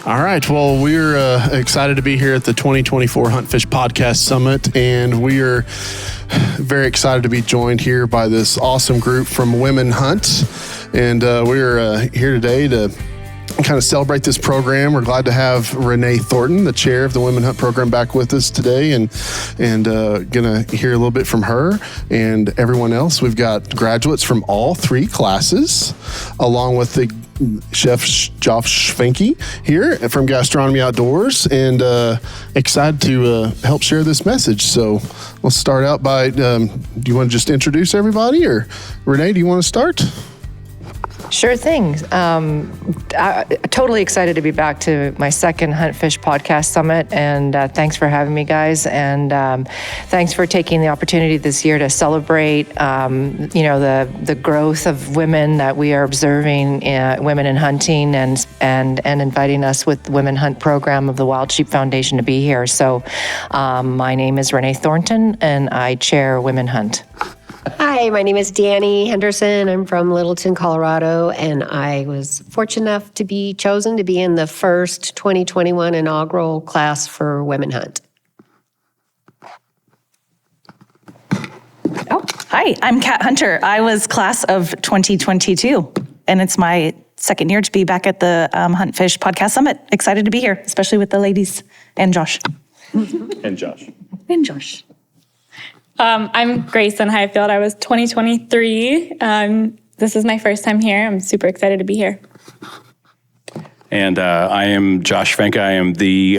All right. Well, we're excited to be here at the 2024 HuntFish Podcast Summit, and we are very excited to be joined here by this awesome group from Women Hunt. And we're here today to kind of celebrate this program. We're glad to have Renée Thornton, the chair of the Women Hunt program, back with us today, and gonna hear a little bit from her and everyone else. We've got graduates from all three classes, along with the Chef Joshua Schwencke here from Gastronomy Outdoors, and excited to help share this message. So let's start out by, do you want to just introduce everybody, or Renée, do you want to start? Sure thing. Totally excited to be back to my second HuntFish Podcast Summit, and thanks for having me, guys. And thanks for taking the opportunity this year to celebrate, the growth of women that we are observing, women in hunting, and inviting us with the Women Hunt program of the Wild Sheep Foundation to be here. So, my name is Renée Thornton, and I chair Women Hunt. Hi, my name is Danny Henderson. I'm from Littleton, Colorado, and I was fortunate enough to be chosen to be in the first 2021 inaugural class for Women Hunt. Oh, hi, I'm Kat Hunter. I was class of 2022, and it's my second year to be back at the HuntFish Podcast Summit. Excited to be here, especially with the ladies and Josh. And Josh. And Josh. I'm Grayson Highfield. I was 2023. This is my first time here. I'm super excited to be here. And I am Josh Schwencke. I am the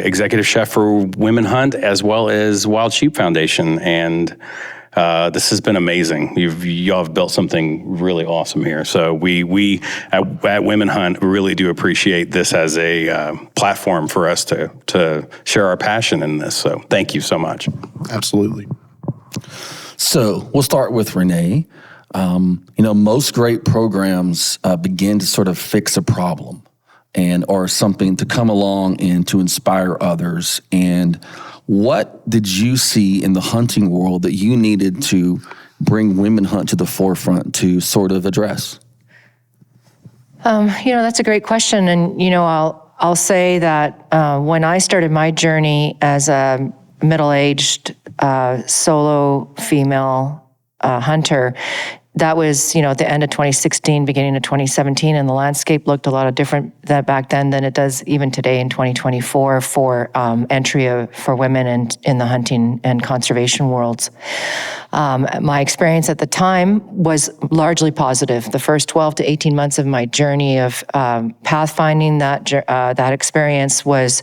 executive chef for Women Hunt as well as Wild Sheep Foundation. And this has been amazing. Y'all have built something really awesome here. So we at Women Hunt really do appreciate this as a platform for us to share our passion in this. So thank you so much. Absolutely. So we'll start with Renée. Most great programs begin to sort of fix a problem or something to come along and to inspire others. And what did you see in the hunting world that you needed to bring Women Hunt to the forefront to sort of address? That's a great question. And, I'll say that when I started my journey as a middle-aged solo female hunter, that was, at the end of 2016, beginning of 2017, and the landscape looked a lot different back then than it does even today in 2024 for entry for women in the hunting and conservation worlds. My experience at the time was largely positive. The first 12 to 18 months of my journey of pathfinding that experience was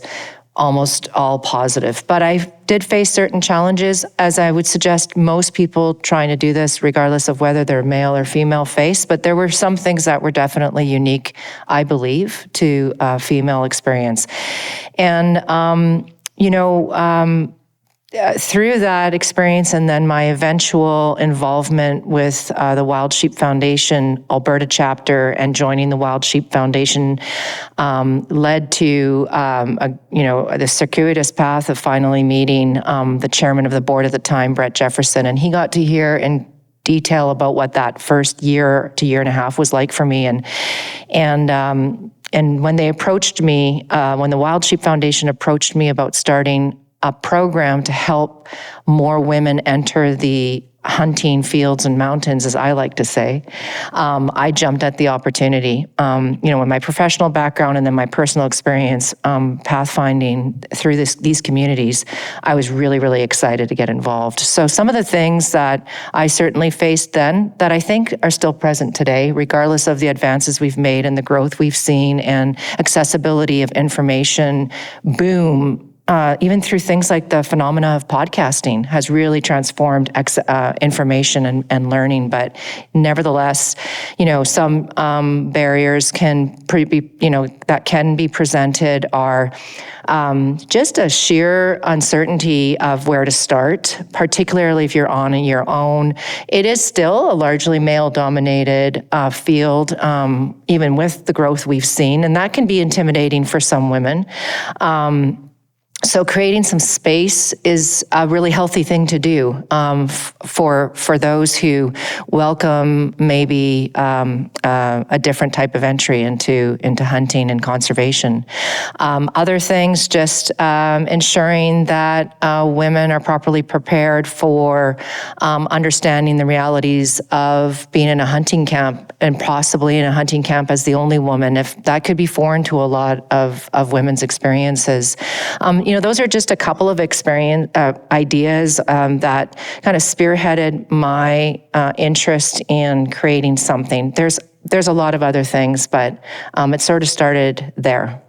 almost all positive. But I did face certain challenges, as I would suggest most people trying to do this, regardless of whether they're male or female, face. But there were some things that were definitely unique, I believe, to female experience. And, through that experience and then my eventual involvement with the Wild Sheep Foundation Alberta chapter and joining the Wild Sheep Foundation led to the circuitous path of finally meeting the chairman of the board at the time, Brett Jefferson, and he got to hear in detail about what that first year to year and a half was like for me. And when they approached me, when the Wild Sheep Foundation approached me about starting a program to help more women enter the hunting fields and mountains, as I like to say, I jumped at the opportunity. With my professional background and then my personal experience pathfinding through these communities, I was really, really excited to get involved. So some of the things that I certainly faced then that I think are still present today, regardless of the advances we've made and the growth we've seen and accessibility of information boom, even through things like the phenomena of podcasting has really transformed information and learning. But nevertheless, some barriers that can be presented are just a sheer uncertainty of where to start, particularly if you're on your own. It is still a largely male-dominated field, even with the growth we've seen, and that can be intimidating for some women. So creating some space is a really healthy thing to do for those who welcome maybe a different type of entry into hunting and conservation. Other things, just ensuring that women are properly prepared for understanding the realities of being in a hunting camp, and possibly in a hunting camp as the only woman, if that could be foreign to a lot of women's experiences. Those are just a couple of ideas that kind of spearheaded my interest in creating something. There's a lot of other things, but it sort of started there.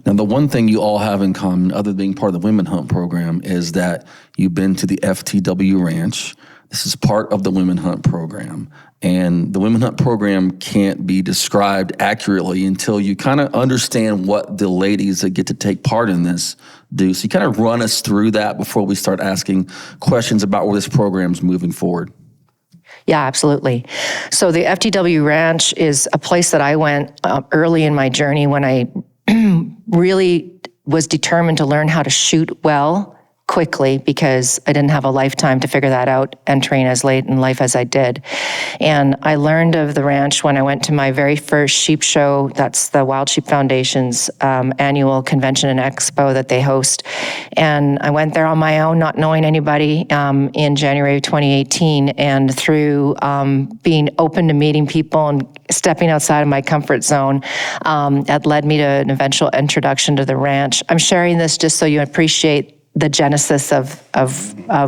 Now, the one thing you all have in common, other than being part of the Women Hunt program, is that you've been to the FTW Ranch. This is part of the Women Hunt program. And the Women Hunt program can't be described accurately until you kind of understand what the ladies that get to take part in this do. So you kind of run us through that before we start asking questions about where this program's moving forward. Yeah, absolutely. So the FTW Ranch is a place that I went early in my journey when I really was determined to learn how to shoot well quickly, because I didn't have a lifetime to figure that out entering as late in life as I did. And I learned of the ranch when I went to my very first sheep show. That's the Wild Sheep Foundation's annual convention and expo that they host. And I went there on my own, not knowing anybody, in January of 2018. And through being open to meeting people and stepping outside of my comfort zone, that led me to an eventual introduction to the ranch. I'm sharing this just so you appreciate the genesis of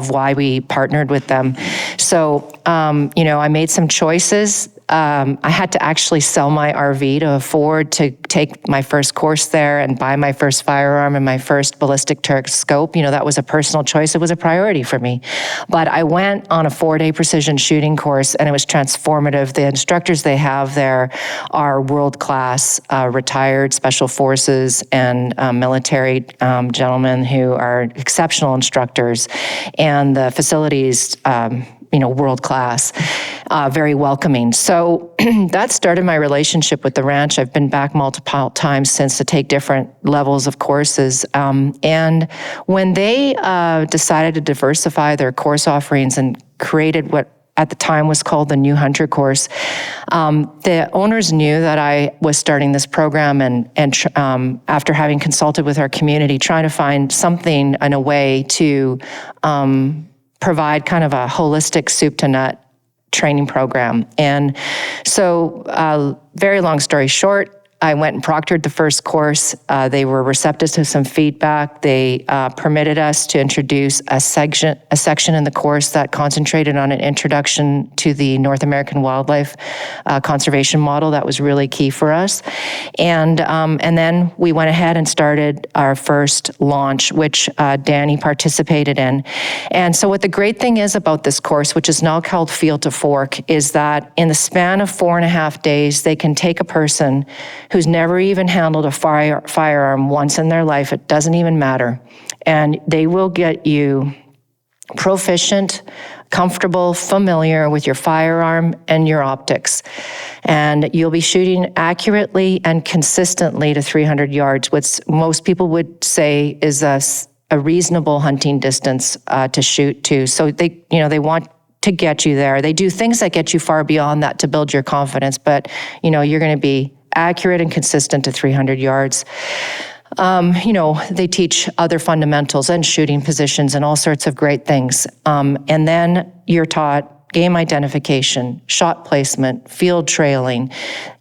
why we partnered with them. So, I made some choices. I had to actually sell my RV to afford to take my first course there and buy my first firearm and my first ballistic Turk scope. That was a personal choice. It was a priority for me. But I went on a 4-day precision shooting course, and it was transformative. The instructors they have there are world-class retired special forces and military gentlemen who are exceptional instructors, and the facilities world-class, very welcoming. So that started my relationship with the ranch. I've been back multiple times since to take different levels of courses. And when they decided to diversify their course offerings and created what at the time was called the New Hunter course, the owners knew that I was starting this program, and after having consulted with our community, trying to find something and a way to provide kind of a holistic soup to nut training program. And so, very long story short, I went and proctored the first course. They were receptive to some feedback. They permitted us to introduce a section in the course that concentrated on an introduction to the North American wildlife conservation model. That was really key for us. And then we went ahead and started our first launch, which Danny participated in. And so what the great thing is about this course, which is now called Field to Fork, is that in the span of 4.5 days, they can take a person who's never even handled a firearm once in their life, it doesn't even matter, and they will get you proficient, comfortable, familiar with your firearm and your optics. And you'll be shooting accurately and consistently to 300 yards, which most people would say is a reasonable hunting distance to shoot to. So they want to get you there. They do things that get you far beyond that to build your confidence, but you're going to be accurate and consistent to 300 yards. They teach other fundamentals and shooting positions and all sorts of great things. And then you're taught game identification, shot placement, field trailing.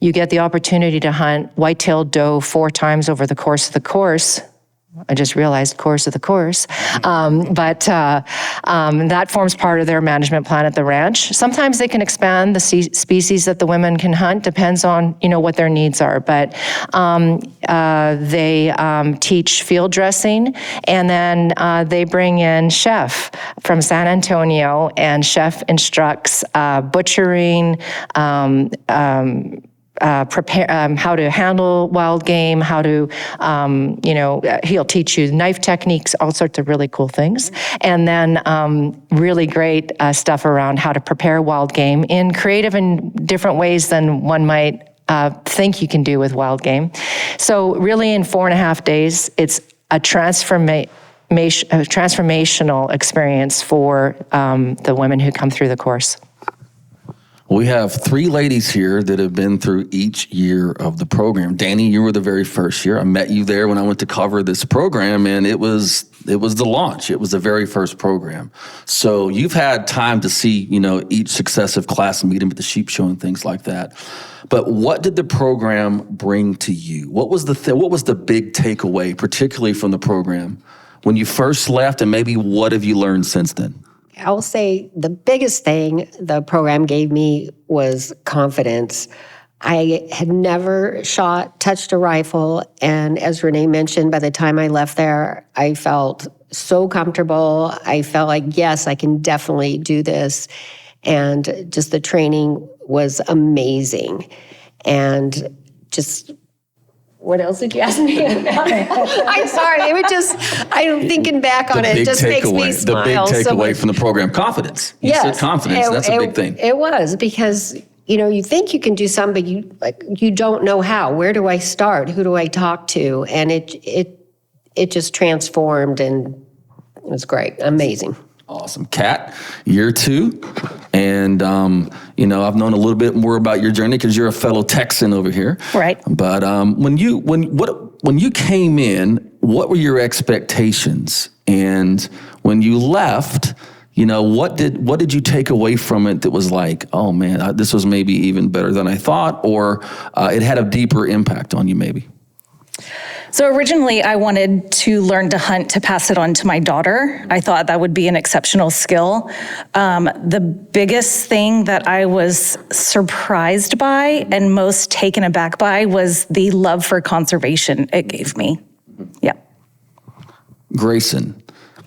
You get the opportunity to hunt white-tailed doe 4 times over the course of the course. I just realized course of the course. But that forms part of their management plan at the ranch. Sometimes they can expand the species that the women can hunt, depends on, what their needs are. But they teach field dressing, and then they bring in Chef from San Antonio, and Chef instructs butchering, prepare how to handle wild game, how to, he'll teach you knife techniques, all sorts of really cool things. And then really great stuff around how to prepare wild game in creative and different ways than one might think you can do with wild game. So really in 4.5 days, it's a transformational experience for the women who come through the course. We have 3 ladies here that have been through each year of the program. Danny, you were the very first year. I met you there when I went to cover this program, and it was the launch. It was the very first program. So you've had time to see, each successive class and meet them at the sheep show and things like that. But what did the program bring to you? What was the big takeaway, particularly from the program when you first left, and maybe what have you learned since then? I will say the biggest thing the program gave me was confidence. I had never touched a rifle, and as Renee mentioned, by the time I left there, I felt so comfortable. I felt like, yes, I can definitely do this. And just the training was amazing. And just, what else did you ask me about? I'm sorry. I'm thinking back on it. It just makes me smile. The big takeaway from the program, confidence. You said confidence. That's a big thing. It was, because you think you can do something, but you don't know how. Where do I start? Who do I talk to? And it just transformed, and it was great. Amazing. Awesome. Kat, year 2. And, I've known a little bit more about your journey because you're a fellow Texan over here. Right. But when you came in, what were your expectations? And when you left, what did you take away from it that was like, oh man, this was maybe even better than I thought, or it had a deeper impact on you maybe? So originally I wanted to learn to hunt to pass it on to my daughter. I thought that would be an exceptional skill. The biggest thing that I was surprised by and most taken aback by was the love for conservation it gave me. Yeah. Grayson,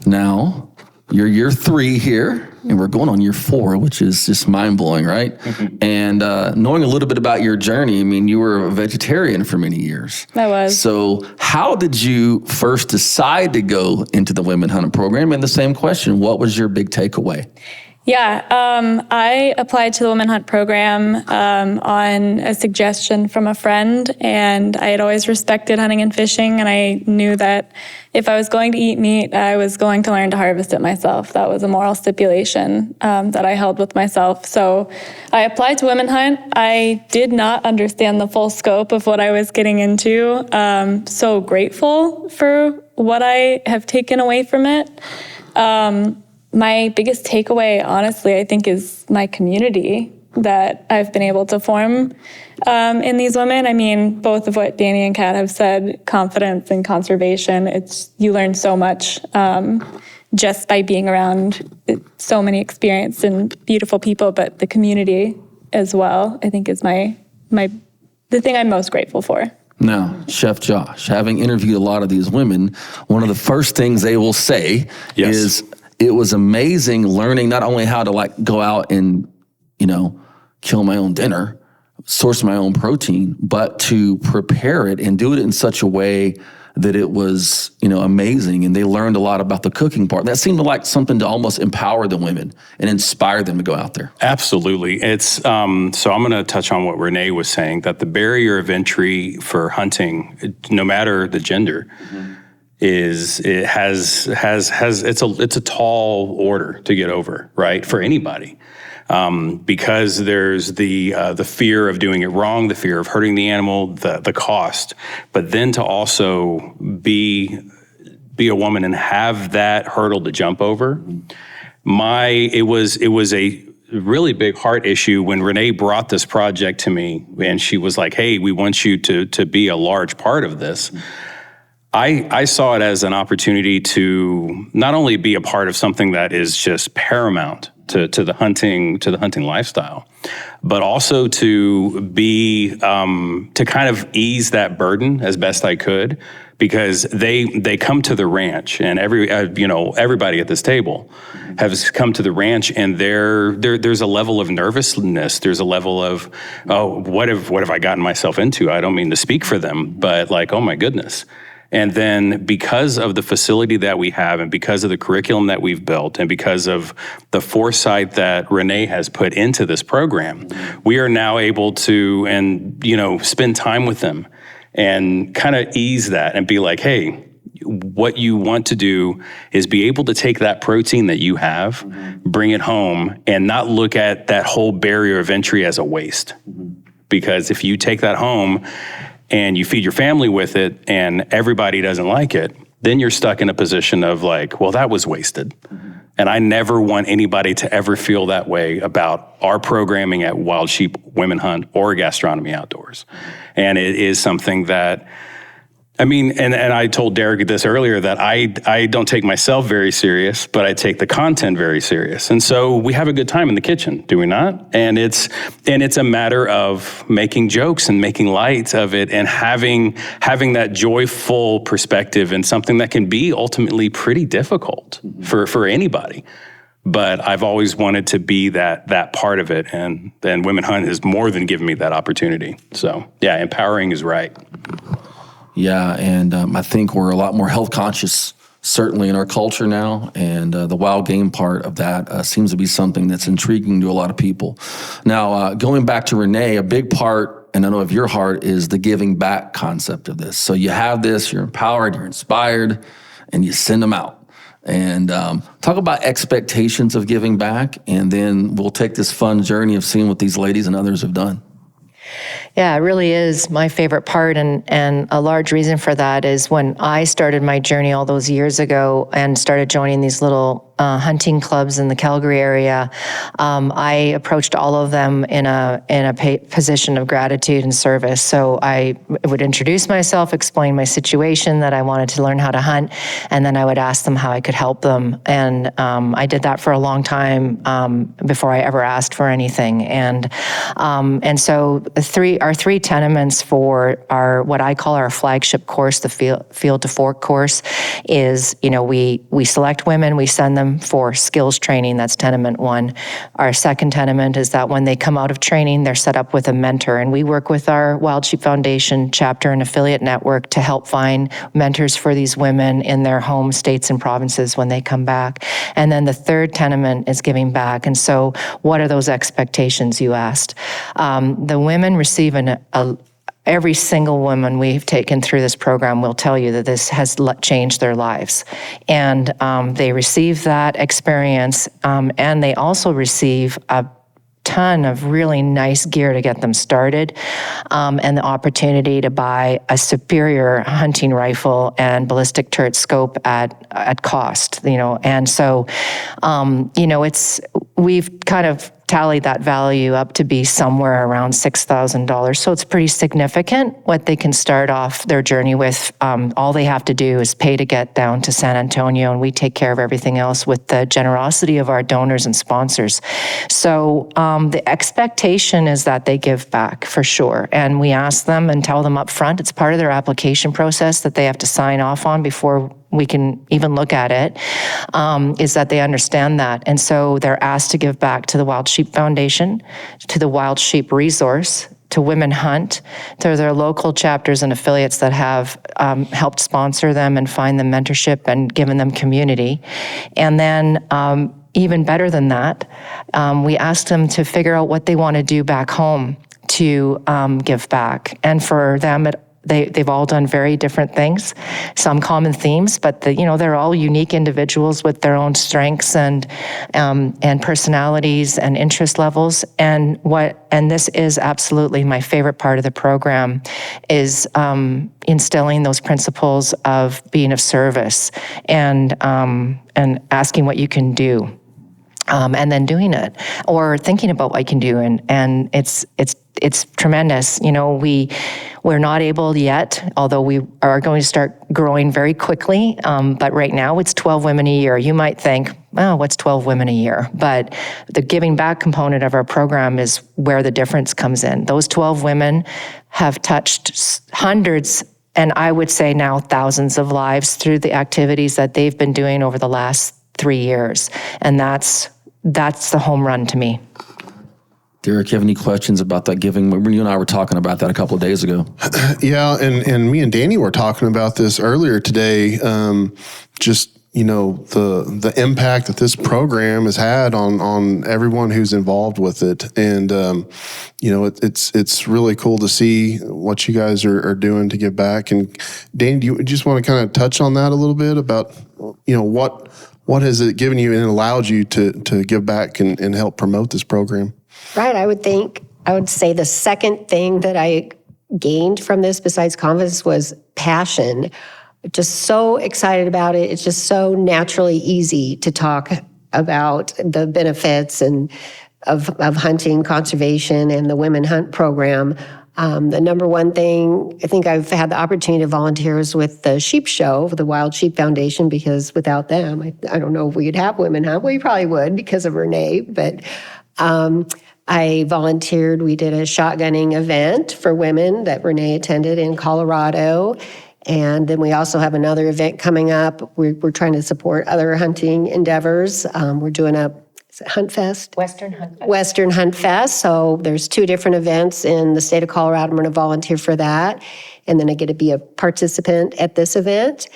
now you're year 3 here, and we're going on year 4, which is just mind-blowing, right? Mm-hmm. And knowing a little bit about your journey, you were a vegetarian for many years. I was. So how did you first decide to go into the Women Hunting program? And the same question, what was your big takeaway? Yeah, I applied to the Women Hunt program on a suggestion from a friend, and I had always respected hunting and fishing, and I knew that if I was going to eat meat, I was going to learn to harvest it myself. That was a moral stipulation that I held with myself. So I applied to Women Hunt. I did not understand the full scope of what I was getting into. So grateful for what I have taken away from it. My biggest takeaway, honestly, I think, is my community that I've been able to form in these women. Both of what Danny and Kat have said, confidence and conservation, you learn so much just by being around so many experienced and beautiful people, but the community as well, I think, is the thing I'm most grateful for. Now, Chef Josh, having interviewed a lot of these women, one of the first things they will say is, it was amazing learning not only how to go out and, kill my own dinner, source my own protein, but to prepare it and do it in such a way that it was, amazing. And they learned a lot about the cooking part. That seemed like something to almost empower the women and inspire them to go out there. Absolutely. It's so I'm going to touch on what Renee was saying, that the barrier of entry for hunting, no matter the gender, it's a tall order to get over, right, for anybody, because there's the fear of doing it wrong, the fear of hurting the animal, the cost, but then to also be a woman and have that hurdle to jump over. It was a really big heart issue when Renee brought this project to me, and she was like, "Hey, we want you to be a large part of this." I saw it as an opportunity to not only be a part of something that is just paramount to the hunting lifestyle, but also to be to kind of ease that burden as best I could, because they come to the ranch, and everybody at this table has come to the ranch, and there's a level of nervousness. There's a level of, oh, what have I gotten myself into? I don't mean to speak for them, but oh my goodness. And then because of the facility that we have, and because of the curriculum that we've built, and because of the foresight that Renee has put into this program, we are now able to, spend time with them and kind of ease that and be like, hey, what you want to do is be able to take that protein that you have, bring it home, and not look at that whole barrier of entry as a waste. Because if you take that home and you feed your family with it and everybody doesn't like it, then you're stuck in a position of like, well, that was wasted. And I never want anybody to ever feel that way about our programming at Wild Sheep Women Hunt or Gastronomy Outdoors. And it is something that, I mean, and I told Derek this earlier, that I don't take myself very serious, but I take the content very serious. And so we have a good time in the kitchen, do we not? And it's a matter of making jokes and making light of it and having that joyful perspective and something that can be ultimately pretty difficult for anybody. But I've always wanted to be that part of it. And then Women Hunt has more than given me that opportunity. So yeah, empowering is right. Yeah, and I think we're a lot more health conscious, certainly in our culture now, and the wild game part of that seems to be something that's intriguing to a lot of people. Now, going back to Renee, a big part, and I know of your heart, is the giving back concept of this. So you have this, you're empowered, you're inspired, and you send them out. And talk about expectations of giving back, and then we'll take this fun journey of seeing what these ladies and others have done. Yeah, it really is my favorite part, and a large reason for that is when I started my journey all those years ago and started joining these little hunting clubs in the Calgary area, I approached all of them in a position of gratitude and service. So I would introduce myself, explain my situation, that I wanted to learn how to hunt, and then I would ask them how I could help them. And I did that for a long time before I ever asked for anything. And so our three tenements for our what I call our flagship course, the Field to Fork course, is we select women, we send them for skills training. That's tenement 1. Our second tenement is that when they come out of training, they're set up with a mentor, and we work with our Wild Sheep Foundation chapter and affiliate network to help find mentors for these women in their home states and provinces when they come back. And then the third tenement is giving back. And so what are those expectations, you asked? The women receive every single woman we've taken through this program will tell you that this has changed their lives. And they receive that experience, and they also receive a ton of really nice gear to get them started, and the opportunity to buy a superior hunting rifle and ballistic turret scope at cost, And so, we've kind of tallied that value up to be somewhere around $6,000. So it's pretty significant what they can start off their journey with. All they have to do is pay to get down to San Antonio, and we take care of everything else with the generosity of our donors and sponsors. So the expectation is that they give back for sure. And we ask them and tell them up front, it's part of their application process that they have to sign off on before we can even look at it, is that they understand that. And so they're asked to give back to the Wild Sheep Foundation, to the Wild Sheep Resource, to Women Hunt, to their local chapters and affiliates that have helped sponsor them and find them mentorship and given them community. And then even better than that, we asked them to figure out what they want to do back home to give back. And for them, they've all done very different things, some common themes, but they're all unique individuals with their own strengths and personalities and interest levels. And this is absolutely my favorite part of the program, is instilling those principles of being of service and asking what you can do. And then doing it, or thinking about what you can do, and it's tremendous. We're not able yet, although we are going to start growing very quickly. But right now, it's 12 women a year. You might think, well, what's 12 women a year? But the giving back component of our program is where the difference comes in. Those 12 women have touched hundreds, and I would say now thousands of lives through the activities that they've been doing over the last 3 years, and that's the home run to me. Derek, you have any questions about that giving? You and I were talking about that a couple of days ago. Yeah, and me and Danny were talking about this earlier today. Just the impact that this program has had on everyone who's involved with it. And, it's really cool to see what you guys are doing to give back. And Danny, do you just want to kind of touch on that a little bit about, what has it given you and allowed you to give back and help promote this program? Right. I would say the second thing that I gained from this besides confidence was passion. Just so excited about it. It's just so naturally easy to talk about the benefits and of hunting, conservation, and the Women Hunt program. The number one thing, I think I've had the opportunity to volunteer is with the Sheep Show, the Wild Sheep Foundation, because without them, I don't know if we'd have Women Hunt. We probably would because of Renée, but I volunteered. We did a shotgunning event for women that Renée attended in Colorado. And then we also have another event coming up. We're trying to support other hunting endeavors. We're doing HuntFest? Western Hunt Fest. So there's 2 different events in the state of Colorado. I'm going to volunteer for that. And then I get to be a participant at this event.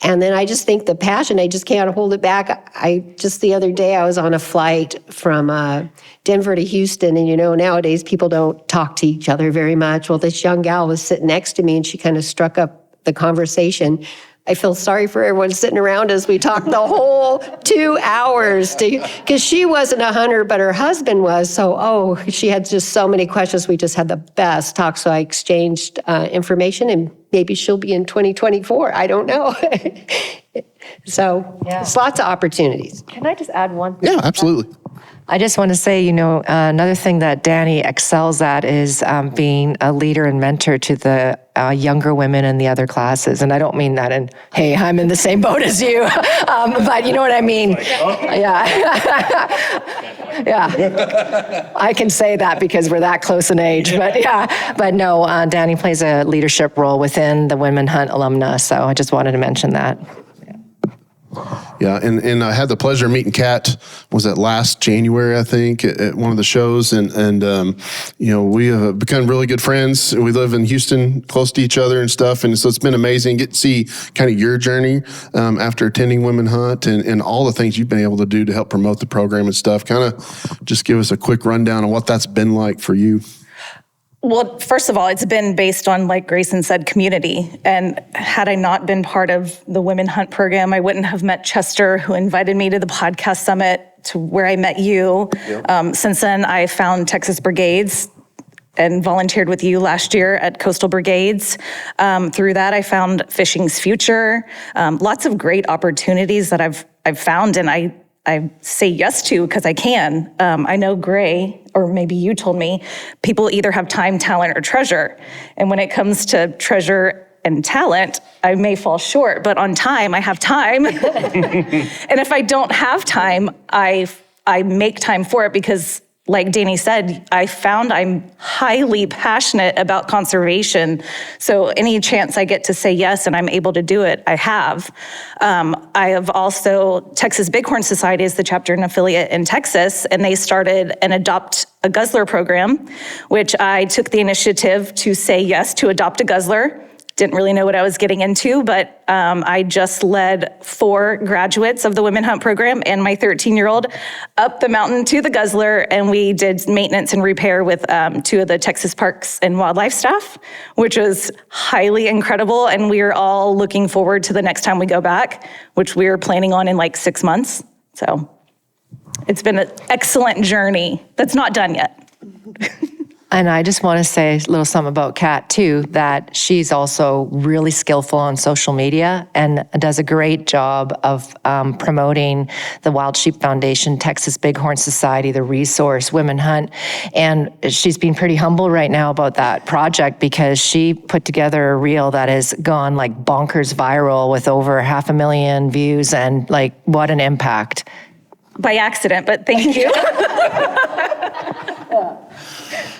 And then I just think the passion, I just can't hold it back. The other day I was on a flight from Denver to Houston, and nowadays people don't talk to each other very much. Well, this young gal was sitting next to me and she kind of struck up the conversation. I feel sorry for everyone sitting around as we talked the whole 2 hours because she wasn't a hunter, but her husband was. So, she had just so many questions. We just had the best talk. So I exchanged information, and maybe she'll be in 2024. I don't know. So It's lots of opportunities. Can I just add one thing? Yeah, absolutely. I just want to say, another thing that Danny excels at is being a leader and mentor to the younger women in the other classes. And I don't mean that in, hey, I'm in the same boat as you, but you know what I mean? Yeah. Yeah. I can say that because we're that close in age, but no, Danny plays a leadership role within the Women Hunt alumna. So I just wanted to mention that. Yeah, and I had the pleasure of meeting Kat, was that last January, I think, at one of the shows, and we have become really good friends. We live in Houston, close to each other and stuff, and so it's been amazing. Get to see kind of your journey after attending Women Hunt and all the things you've been able to do to help promote the program and stuff. Kind of just give us a quick rundown on what that's been like for you. Well, first of all, it's been based on, like Grayson said, community. And had I not been part of the Women Hunt program, I wouldn't have met Chester, who invited me to the podcast summit, to where I met you. Yep. Since then, I found Texas Brigades and volunteered with you last year at Coastal Brigades. Through that, I found Fishing's Future. Lots of great opportunities that I've found, and I say yes to because I can. I know Gray, or maybe you told me, people either have time, talent, or treasure. And when it comes to treasure and talent, I may fall short, but on time, I have time. And if I don't have time, I make time for it because, like Danny said, I found I'm highly passionate about conservation. So any chance I get to say yes and I'm able to do it, I have. I have also, Texas Bighorn Society is the chapter and affiliate in Texas, and they started an Adopt a Guzzler program, which I took the initiative to say yes to adopt a guzzler. Didn't really know what I was getting into, but I just led 4 graduates of the Women Hunt program and my 13-year-old up the mountain to the guzzler, and we did maintenance and repair with 2 of the Texas Parks and Wildlife staff, which was highly incredible, and we are all looking forward to the next time we go back, which we are planning on in like 6 months. So it's been an excellent journey that's not done yet. And I just want to say a little something about Kat too, that she's also really skillful on social media and does a great job of promoting the Wild Sheep Foundation, Texas Bighorn Society, the resource, Women Hunt. And she's been pretty humble right now about that project because she put together a reel that has gone like bonkers viral with over 500,000 views, and like what an impact. By accident, but thank you.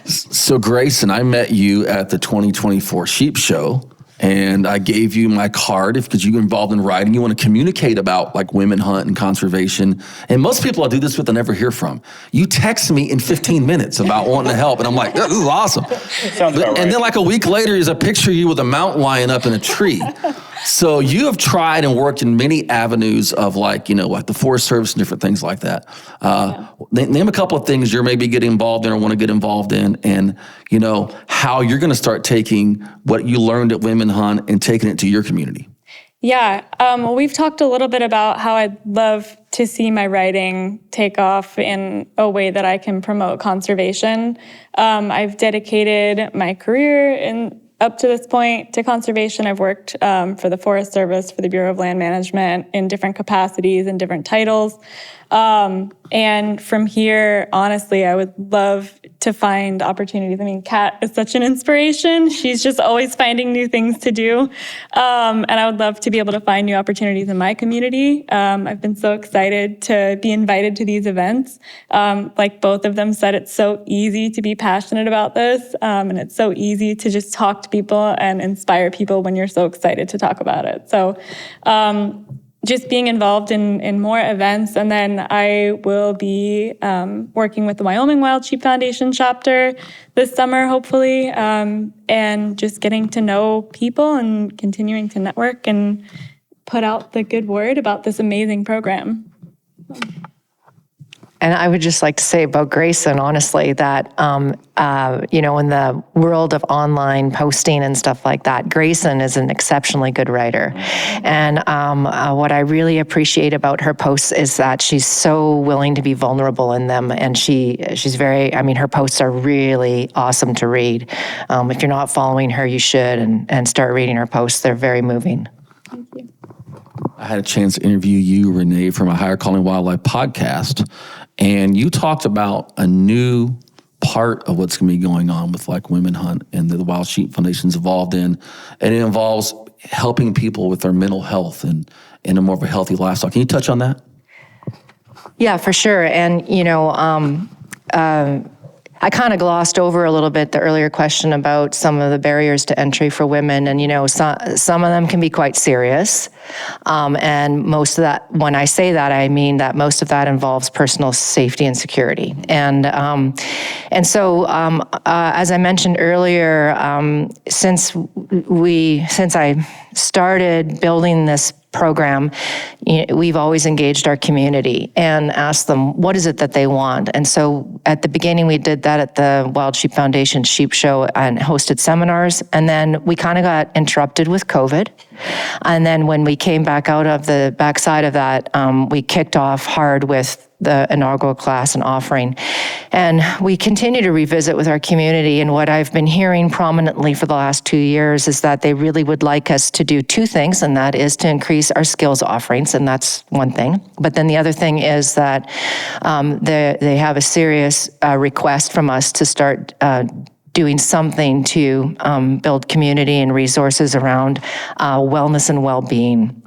So Grayson, I met you at the 2024 Sheep Show, and I gave you my card because you're involved in writing. You want to communicate about like Women Hunt and conservation. And most people I do this with, I never hear from. You text me in 15 minutes about wanting to help, and I'm like, this is awesome. Sounds about right. And then like a week later, there's a picture of you with a mountain lion up in a tree. So you have tried and worked in many avenues of like the Forest Service and different things like that. Name a couple of things you're maybe getting involved in or want to get involved in, and how you're going to start taking what you learned at Women Hunt and taking it to your community. Yeah, well, we've talked a little bit about how I'd love to see my writing take off in a way that I can promote conservation. I've dedicated my career up to this point to conservation. I've worked for the Forest Service, for the Bureau of Land Management in different capacities and different titles. And from here, honestly, I would love to find opportunities. I mean, Kat is such an inspiration. She's just always finding new things to do. And I would love to be able to find new opportunities in my community. I've been so excited to be invited to these events. Like both of them said, it's so easy to be passionate about this. And it's so easy to just talk to people and inspire people when you're so excited to talk about it. So, just being involved in more events. And then I will be working with the Wyoming Wild Sheep Foundation chapter this summer, hopefully, and just getting to know people and continuing to network and put out the good word about this amazing program. And I would just like to say about Grayson, honestly, that, in the world of online posting and stuff like that, Grayson is an exceptionally good writer. And what I really appreciate about her posts is that she's so willing to be vulnerable in them. And she's very, her posts are really awesome to read. If you're not following her, you should, and start reading her posts. They're very moving. Thank you. I had a chance to interview you, Renée, from a Higher Calling Wildlife podcast. And you talked about a new part of what's going to be going on with like Women Hunt and the Wild Sheep Foundation's involved in. And it involves helping people with their mental health and a more of a healthy lifestyle. Can you touch on that? Yeah, for sure. And, I kind of glossed over a little bit the earlier question about some of the barriers to entry for women. And, some of them can be quite serious. And most of that, when I say that, I mean that most of that involves personal safety and security. And so, as I mentioned earlier, since I started building this program, we've always engaged our community and asked them, what is it that they want? And so at the beginning, we did that at the Wild Sheep Foundation Sheep Show and hosted seminars. And then we kind of got interrupted with COVID. And then when we came back out of the backside of that, we kicked off hard with the inaugural class and offering. And we continue to revisit with our community. And what I've been hearing prominently for the last 2 years is that they really would like us to do two things, and that is to increase our skills offerings, and that's one thing. But then the other thing is that they have a serious request from us to start doing something to build community and resources around wellness and well-being.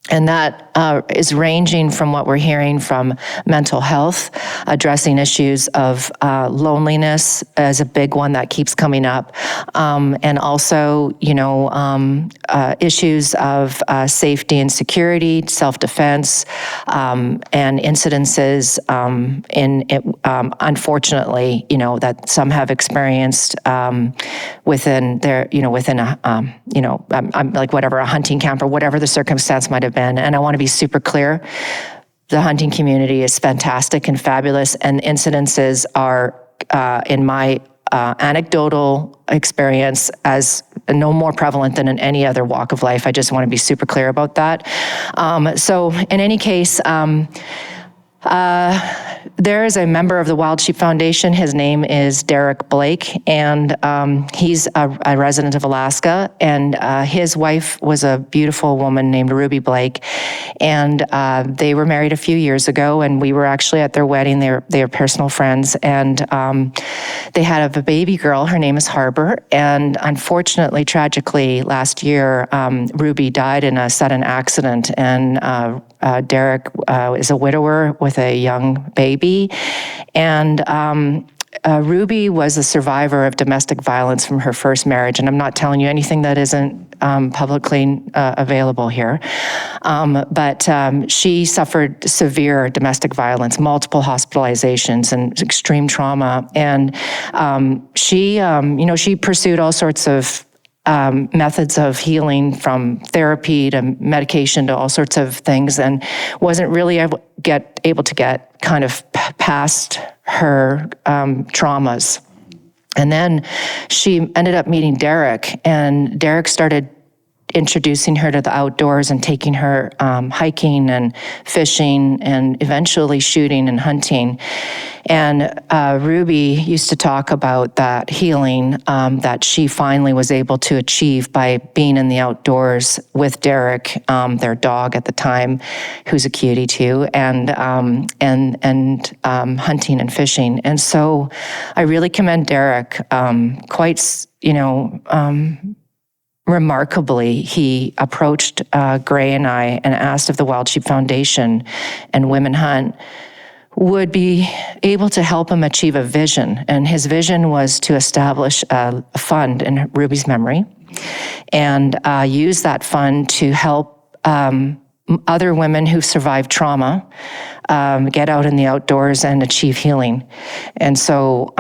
And that is ranging from what we're hearing from mental health, addressing issues of loneliness as a big one that keeps coming up, and also, issues of safety and security, self-defense, and incidences unfortunately, that some have experienced within their, like whatever, a hunting camp or whatever the circumstance might have been. And I want to be super clear. The hunting community is fantastic and fabulous, and incidences are, in my anecdotal experience, as no more prevalent than in any other walk of life. I just want to be super clear about that. So in any case, there is a member of the Wild Sheep Foundation. His name is Derek Blake, and he's a resident of Alaska, and his wife was a beautiful woman named Ruby Blake, and they were married a few years ago, and we were actually at their wedding. They're personal friends, and they had a baby girl. Her name is Harbor, and unfortunately, tragically, last year, Ruby died in a sudden accident, and Derek is a widower with a young baby, and Ruby was a survivor of domestic violence from her first marriage, and I'm not telling you anything that isn't publicly available here, but she suffered severe domestic violence, multiple hospitalizations, and extreme trauma, and she pursued all sorts of methods of healing, from therapy to medication to all sorts of things, and wasn't really able to get kind of past her traumas. And then she ended up meeting Derek, and Derek started introducing her to the outdoors and taking her hiking and fishing and eventually shooting and hunting. And Ruby used to talk about that healing that she finally was able to achieve by being in the outdoors with Derek, their dog at the time, who's a cutie too, and hunting and fishing. And so I really commend Derek remarkably. He approached Gray and I and asked if the Wild Sheep Foundation and Women Hunt would be able to help him achieve a vision. And his vision was to establish a fund in Ruby's memory and use that fund to help other women who've survived trauma get out in the outdoors and achieve healing. And so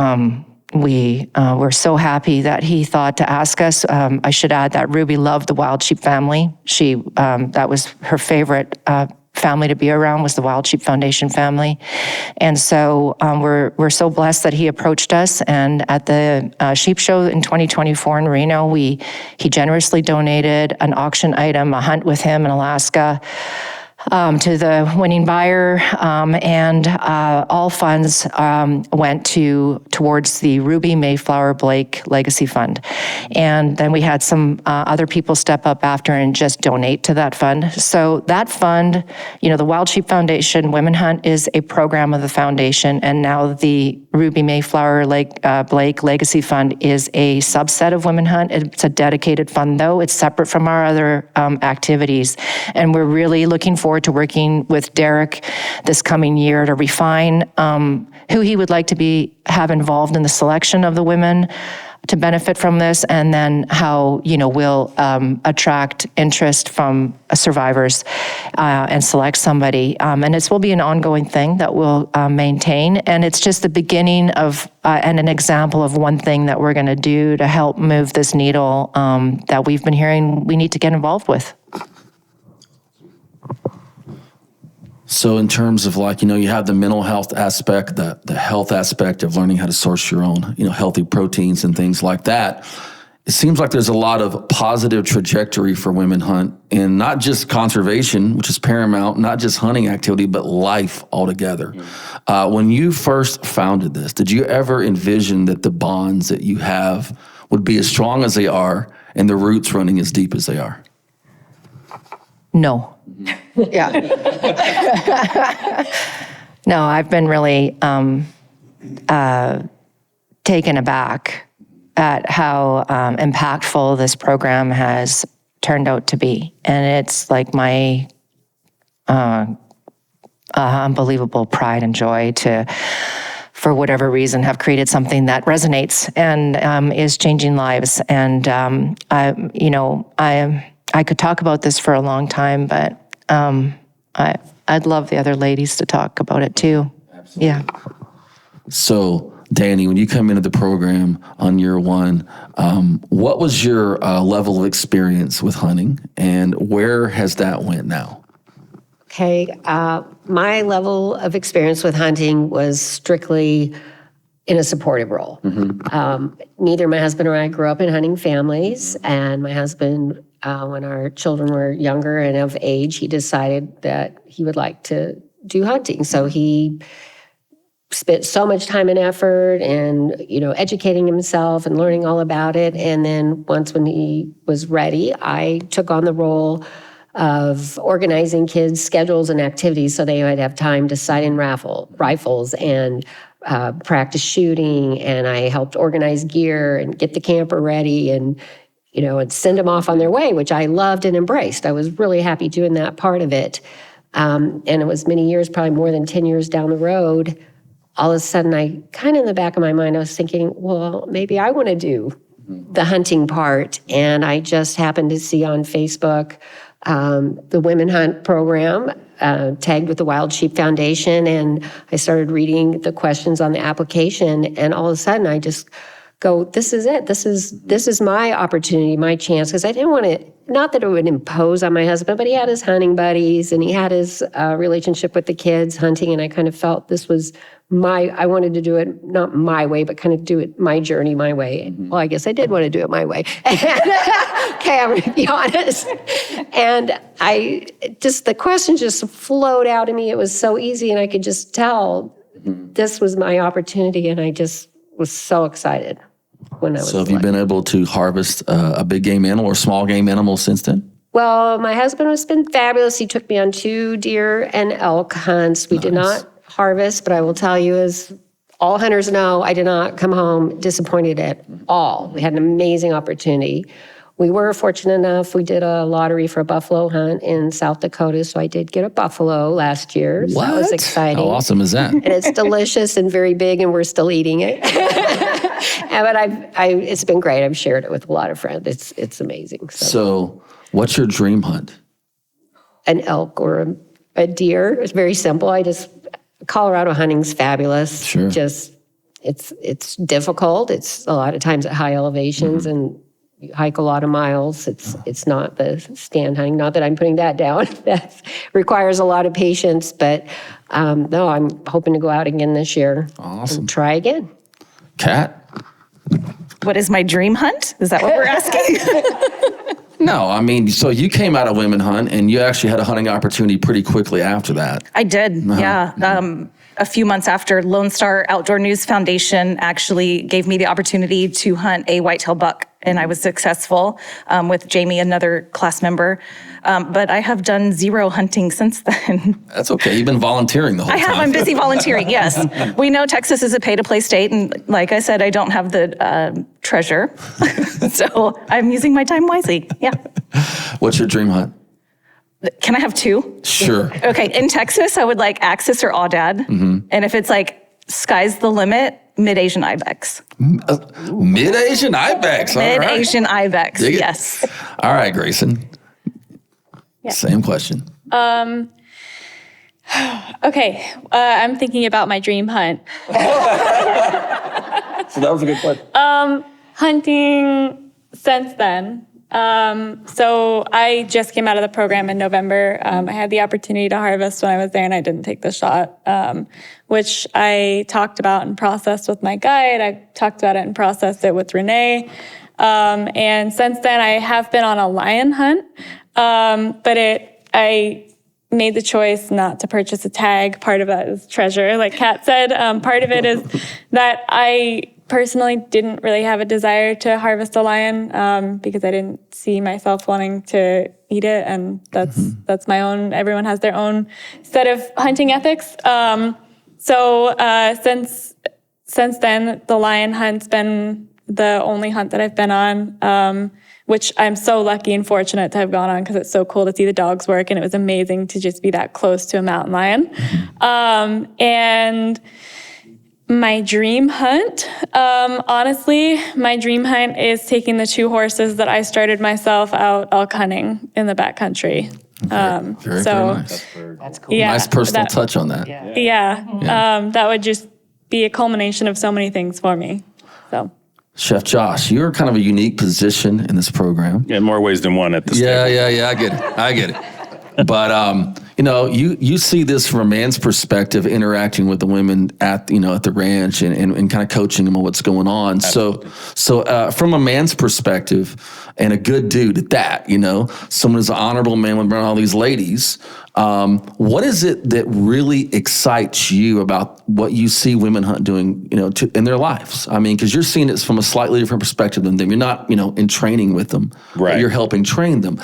we were so happy that he thought to ask us. I should add that Ruby loved the Wild Sheep family. That was her favorite family to be around, was the Wild Sheep Foundation family. And so we're so blessed that he approached us. And at the sheep show in 2024 in Reno, he generously donated an auction item, a hunt with him in Alaska, to the winning buyer, and all funds went towards the Ruby Mayflower Blake Legacy Fund. And then we had some other people step up after and just donate to that fund. So that fund, the Wild Sheep Foundation Women Hunt is a program of the foundation, and now the Ruby Mayflower Blake Legacy Fund is a subset of Women Hunt. It's a dedicated fund, though. It's separate from our other activities. And we're really looking forward to working with Derek this coming year to refine who he would like to have involved in the selection of the women to benefit from this, and then how we'll attract interest from survivors and select somebody. And this will be an ongoing thing that we'll maintain, and it's just the beginning of and an example of one thing that we're going to do to help move this needle that we've been hearing we need to get involved with. So in terms of you have the mental health aspect, the health aspect of learning how to source your own, healthy proteins and things like that. It seems like there's a lot of positive trajectory for Women Hunt, and not just conservation, which is paramount, not just hunting activity, but life altogether. When you first founded this, did you ever envision that the bonds that you have would be as strong as they are and the roots running as deep as they are? No. Yeah. No, I've been really taken aback at how impactful this program has turned out to be. And it's like my unbelievable pride and joy to, for whatever reason, have created something that resonates and is changing lives. And I could talk about this for a long time, but I'd love the other ladies to talk about it too. Absolutely. Yeah. So, Danny, when you come into the program on year one, what was your level of experience with hunting, and where has that went now? Okay, my level of experience with hunting was strictly in a supportive role. Mm-hmm. Neither my husband or I grew up in hunting families, and my husband, when our children were younger and of age, he decided that he would like to do hunting. So he spent so much time and effort and, educating himself and learning all about it. And then once when he was ready, I took on the role of organizing kids' schedules and activities so they would have time to sight in rifles and practice shooting. And I helped organize gear and get the camper ready and send them off on their way, which I loved and embraced. I was really happy doing that part of it. And it was many years, probably more than 10 years down the road. All of a sudden, I kind of in the back of my mind, I was thinking, well, maybe I want to do the hunting part. And I just happened to see on Facebook the Women Hunt program tagged with the Wild Sheep Foundation. And I started reading the questions on the application. And all of a sudden, I just go, this is it. This is my opportunity, my chance. Because I didn't want to, not that it would impose on my husband, but he had his hunting buddies and he had his relationship with the kids hunting. And I kind of felt this was I wanted to do it, not my way, but kind of do it my journey, my way. Well, I guess I did want to do it my way. Okay, I'm going to be honest. And the questions just flowed out of me. It was so easy and I could just tell this was my opportunity. And I just was so excited when I was. So have you been able to harvest a big game animal or small game animal since then? Well, my husband has been fabulous. He took me on 2 deer and elk hunts. We did not harvest, but I will tell you, as all hunters know, I did not come home disappointed at all. We had an amazing opportunity. We were fortunate enough, we did a lottery for a buffalo hunt in South Dakota, so I did get a buffalo last year. So that was exciting. How awesome is that? And it's delicious and very big, and we're still eating it. But it's been great. I've shared it with a lot of friends. It's amazing. So what's your dream hunt? An elk or a deer. It's very simple. Colorado hunting's fabulous. Sure. Just it's difficult. It's a lot of times at high elevations and you hike a lot of miles. It's not the stand hunting. Not that I'm putting that down. That requires a lot of patience. But no, I'm hoping to go out again this year. Awesome. And try again. Kat? What is my dream hunt? Is that what we're asking? No, I mean, so you came out of Women Hunt and you actually had a hunting opportunity pretty quickly after that. I did, yeah. A few months after, Lone Star Outdoor News Foundation actually gave me the opportunity to hunt a whitetail buck, and I was successful with Jamie, another class member. But I have done 0 hunting since then. That's okay. You've been volunteering the whole time. I have. I'm busy volunteering, yes. We know Texas is a pay-to-play state, and like I said, I don't have the treasure. So I'm using my time wisely, yeah. What's your dream hunt? Can I have 2? Sure. Okay, in Texas, I would like Axis or Aoudad. And if it's like sky's the limit, mid-Asian ibex. Mid-Asian ibex. Mid-Asian ibex, yes. All right, Grayson. Yeah. Same question. Okay, I'm thinking about my dream hunt. So that was a good question. Hunting since then. So I just came out of the program in November. I had the opportunity to harvest when I was there and I didn't take the shot, which I talked about and processed with my guide. I talked about it and processed it with Renee. And since then I have been on a lion hunt, but I made the choice not to purchase a tag. Part of that is treasure, like Kat said. Part of it is that I personally didn't really have a desire to harvest a lion because I didn't see myself wanting to eat it, and that's my own. Everyone has their own set of hunting ethics. So since then, the lion hunt's been the only hunt that I've been on, which I'm so lucky and fortunate to have gone on because it's so cool to see the dogs work, and it was amazing to just be that close to a mountain lion. And my dream hunt, honestly, my dream hunt is taking the 2 horses that I started myself out elk hunting in the backcountry. Very nice. That's cool. Yeah, Nice personal touch on that. Yeah. That would just be a culmination of so many things for me. So, Chef Josh, you're kind of a unique position in this program. In more ways than one at this table. Yeah, I get it. But you see this from a man's perspective, interacting with the women at the ranch and kind of coaching them on what's going on. Absolutely. So from a man's perspective, and a good dude at that, someone who's an honorable man with all these ladies. What is it that really excites you about what you see women hunt doing, in their lives? I mean, because you're seeing it from a slightly different perspective than them. You're not, in training with them. Right. But you're helping train them.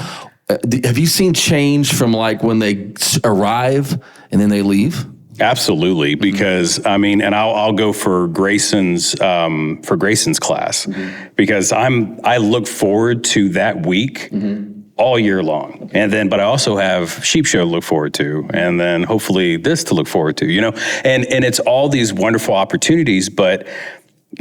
Have you seen change from like when they arrive and then they leave? Absolutely, because and I'll go for Grayson's class, because I look forward to that week all year long, but I also have Sheep Show to look forward to, and then hopefully this to look forward to, and it's all these wonderful opportunities, but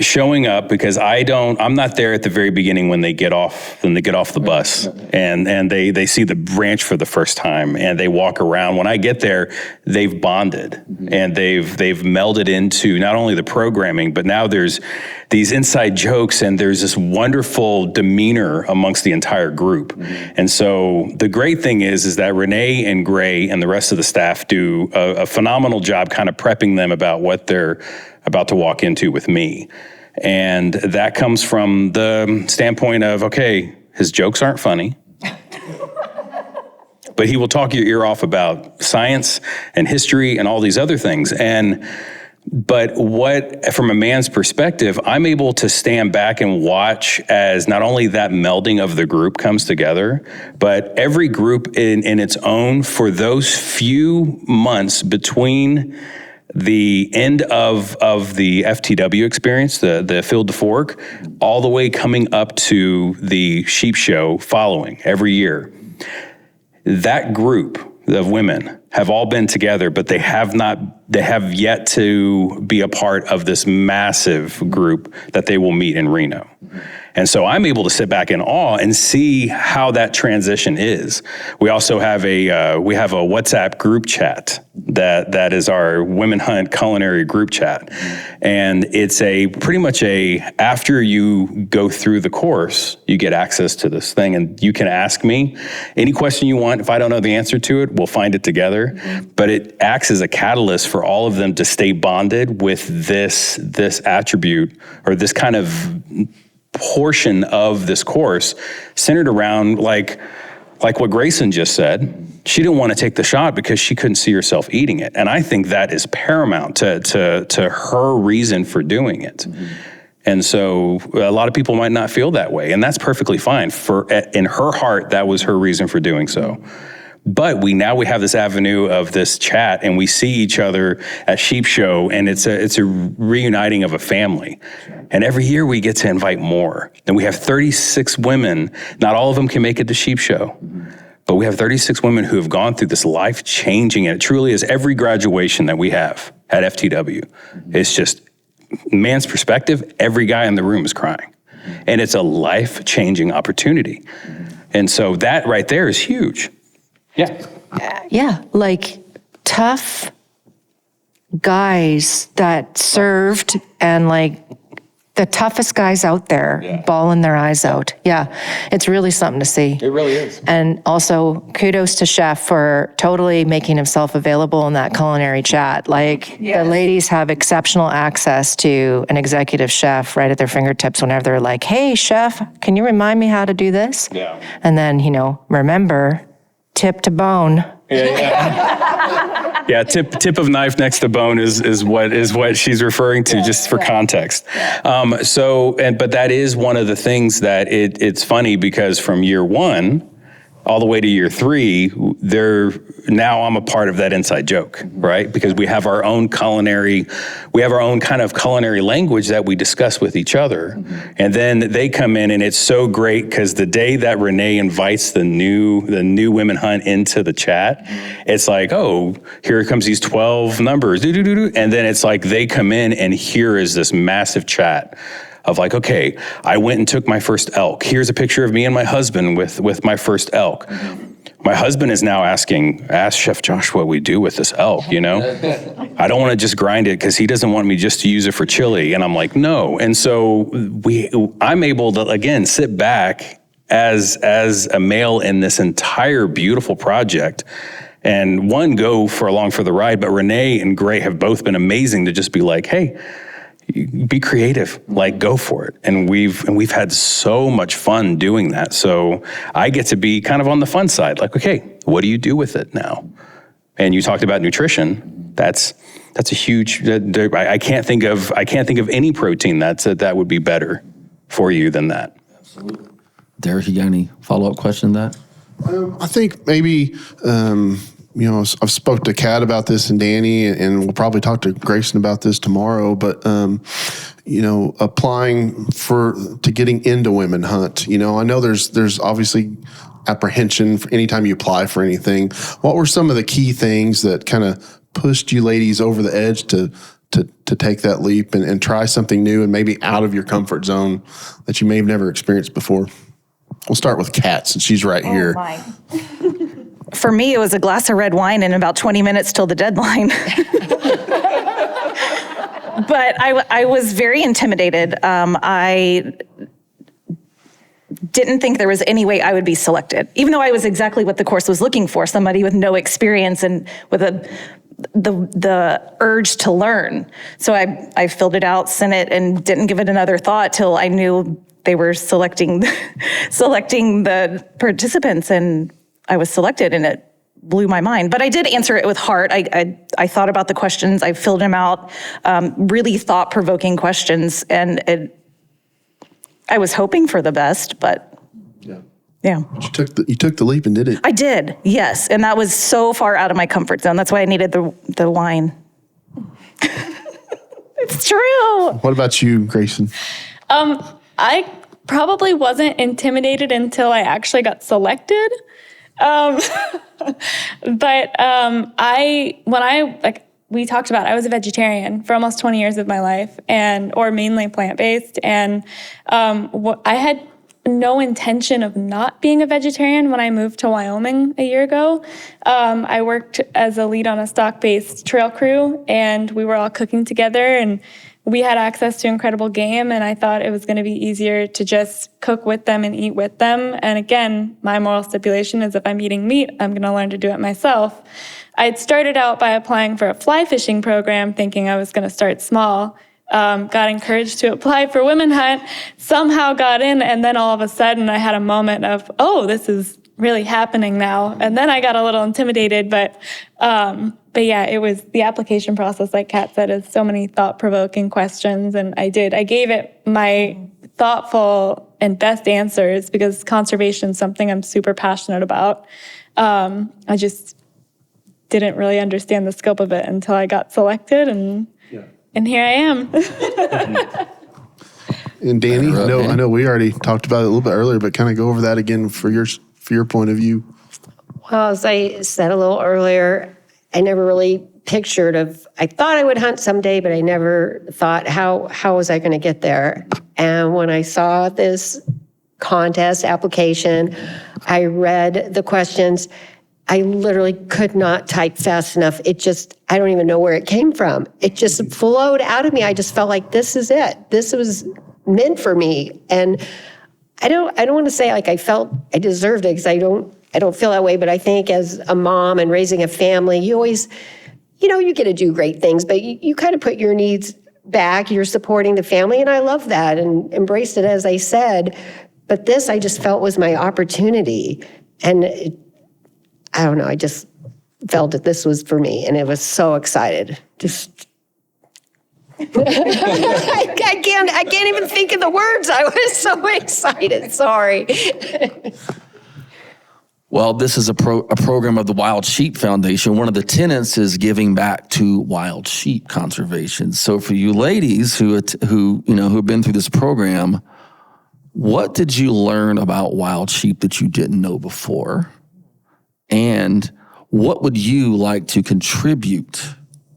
showing up, because I'm not there at the very beginning when they get off the bus and they see the ranch for the first time and they walk around. When I get there, they've bonded and they've melded into not only the programming, but now there's these inside jokes and there's this wonderful demeanor amongst the entire group. And so the great thing is that Renee and Gray and the rest of the staff do a phenomenal job kind of prepping them about what they're about to walk into with me. And that comes from the standpoint of, okay, his jokes aren't funny, but he will talk your ear off about science and history and all these other things. But from a man's perspective, I'm able to stand back and watch as not only that melding of the group comes together, but every group in its own, for those few months between the end of the FTW experience, the Field to Fork, all the way coming up to the sheep show following every year. That group of women have all been together, but they have yet to be a part of this massive group that they will meet in Reno. And so I'm able to sit back in awe and see how that transition is. We also have a WhatsApp group chat that is our Women Hunt culinary group chat. And it's pretty much after you go through the course, you get access to this thing and you can ask me any question you want. If I don't know the answer to it, we'll find it together. But it acts as a catalyst for all of them to stay bonded with this attribute or this kind of portion of this course centered around like what Grayson just said. She didn't want to take the shot because she couldn't see herself eating it. And I think that is paramount to her reason for doing it. And so a lot of people might not feel that way, and that's perfectly fine. In her heart, that was her reason for doing so. But we have this avenue of this chat, and we see each other at Sheep Show, and it's a reuniting of a family. And every year we get to invite more. And we have 36 women. Not all of them can make it to Sheep Show, but we have 36 women who have gone through this life-changing, and it truly is every graduation that we have at FTW. It's just, man's perspective, every guy in the room is crying. And it's a life-changing opportunity. And so that right there is huge. Yeah, like tough guys that served and like the toughest guys out there, bawling their eyes out. Yeah, it's really something to see. It really is. And also kudos to Chef for totally making himself available in that culinary chat. Like the ladies have exceptional access to an executive chef right at their fingertips whenever they're like, hey, Chef, can you remind me how to do this? Yeah. And then, remember, tip to bone. Yeah, tip of knife next to bone is what she's referring to, just for context. But that is one of the things that it's funny, because from year one all the way to year 3, now I'm a part of that inside joke, right? Because we have our own kind of culinary language that we discuss with each other. And then they come in, and it's so great because the day that Renee invites the new Women Hunt into the chat, it's like, oh, here comes these 12 numbers, and then it's like they come in, and here is this massive chat of like, okay, I went and took my first elk. Here's a picture of me and my husband with my first elk. My husband is now ask Chef Joshua what we do with this elk, I don't want to just grind it because he doesn't want me just to use it for chili. And I'm like, no. And so I'm able to, again, sit back as a male in this entire beautiful project and go along for the ride. But Renee and Gray have both been amazing to just be like, hey, be creative, like go for it. And we've had so much fun doing that. So I get to be kind of on the fun side, like, okay, what do you do with it now? And you talked about nutrition. That's a huge, I can't think of any protein that would be better for you than that. Absolutely. Derek, you got any follow-up question to that? I think maybe, I've spoke to Kat about this and Danny, and we'll probably talk to Grayson about this tomorrow, but, applying to getting into Women Hunt, I know there's obviously apprehension for anytime you apply for anything. What were some of the key things that kind of pushed you ladies over the edge to to take that leap and try something new and maybe out of your comfort zone that you may have never experienced before? We'll start with Kat, since she's right here. My. For me, it was a glass of red wine in about 20 minutes till the deadline. But I was very intimidated. I didn't think there was any way I would be selected, even though I was exactly what the course was looking for, somebody with no experience and with the urge to learn. So I filled it out, sent it, and didn't give it another thought till I knew they were selecting the participants, and I was selected, and it blew my mind. But I did answer it with heart. I thought about the questions. I filled them out, really thought-provoking questions, and I was hoping for the best, but yeah. You took the leap and did it. I did, yes, and that was so far out of my comfort zone. That's why I needed the wine. It's true. What about you, Grayson? I probably wasn't intimidated until I actually got selected. We talked about, I was a vegetarian for almost 20 years of my life, or mainly plant-based. And I had no intention of not being a vegetarian when I moved to Wyoming a year ago. I worked as a lead on a stock-based trail crew, and we were all cooking together, and we had access to incredible game, and I thought it was going to be easier to just cook with them and eat with them. And again, my moral stipulation is if I'm eating meat, I'm going to learn to do it myself. I'd started out by applying for a fly fishing program, thinking I was going to start small. Got encouraged to apply for Women Hunt, somehow got in, and then all of a sudden I had a moment of, oh, this is really happening now. And then I got a little intimidated, but yeah, it was the application process, like Kat said, is so many thought-provoking questions, and I gave it my thoughtful and best answers because conservation is something I'm super passionate about. I just didn't really understand the scope of it until I got selected, and here I am. And Danny, I know we already talked about it a little bit earlier, but kind of go over that again for your point of view. Well, as I said a little earlier, I never really pictured I thought I would hunt someday, but I never thought how was I going to get there. And when I saw this contest application, I read the questions. I literally could not type fast enough. I don't even know where it came from. It just flowed out of me. I just felt like this is it. This was meant for me. And I don't want to say like I felt I deserved it, because I don't feel that way, but I think as a mom and raising a family, you always, you get to do great things, but you kind of put your needs back. You're supporting the family, and I love that and embraced it, as I said. But this, I just felt was my opportunity. And I don't know, I just felt that this was for me, and I was so excited. I can't even think of the words. I was so excited. Sorry. Well, this is a program of the Wild Sheep Foundation. One of the tenets is giving back to wild sheep conservation. So for you ladies who have been through this program, what did you learn about wild sheep that you didn't know before? And what would you like to contribute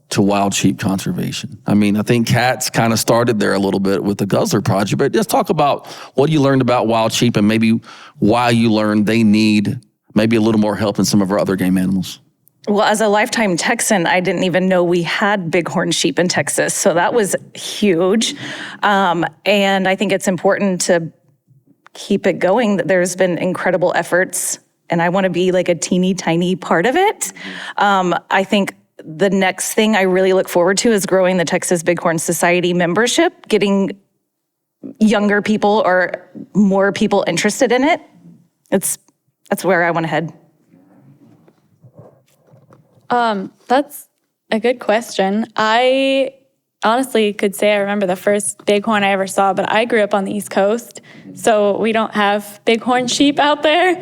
to wild sheep conservation? I mean, I think Kat's kind of started there a little bit with the Guzzler Project, but just talk about what you learned about wild sheep and maybe why you learned they need maybe a little more help than some of our other game animals. Well, as a lifetime Texan, I didn't even know we had bighorn sheep in Texas, so that was huge. And I think it's important to keep it going. There's been incredible efforts, and I want to be like a teeny tiny part of it. I think the next thing I really look forward to is growing the Texas Bighorn Society membership, getting younger people or more people interested in it. That's where I want to head. That's a good question. I honestly could say I remember the first bighorn I ever saw, but I grew up on the East Coast, so we don't have bighorn sheep out there.